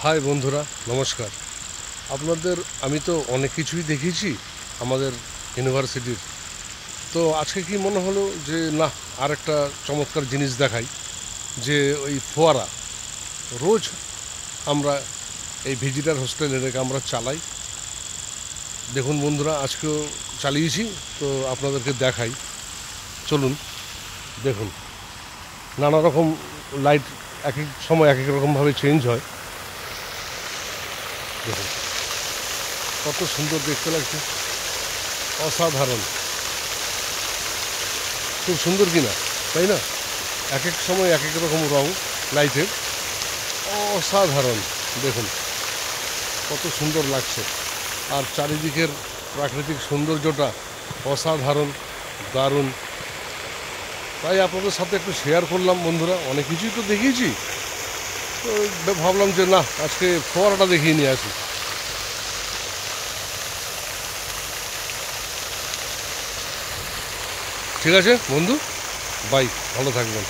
High বন্ধুরা, নমস্কার। আপনাদের আমি তো অনেক কিছুই দেখিয়েছি আমাদের ইউনিভার্সিটির। তো আজকে কি মনে হলো যে না, আর একটা চমৎকার জিনিস দেখাই, যে ওই ফোয়ারা রোজ আমরা এই ভিজিটার হোস্টেল এটাকে আমরা চালাই। দেখুন বন্ধুরা, আজকেও চালিয়েছি, তো আপনাদেরকে দেখাই। চলুন দেখুন, নানা রকম লাইট এক এক সময় এক এক রকমভাবে চেঞ্জ হয়। দেখুন কত সুন্দর দেখতে লাগছে, অসাধারণ, খুব সুন্দর কিনা, তাই না? এক এক সময় এক এক রকম রং লাইটের, অসাধারণ। দেখুন কত সুন্দর লাগছে, আর চারিদিকের প্রাকৃতিক সৌন্দর্যটা অসাধারণ, দারুণ। তাই আপনাদের সাথে একটু শেয়ার করলাম বন্ধুরা। অনেক কিছুই তো দেখিয়েছি, তো ভাবলাম যে না, আজকে ফোয়ারাটা দেখিয়ে নিয়ে আসি। ঠিক আছে বন্ধু, বাই, ভালো থাকবেন।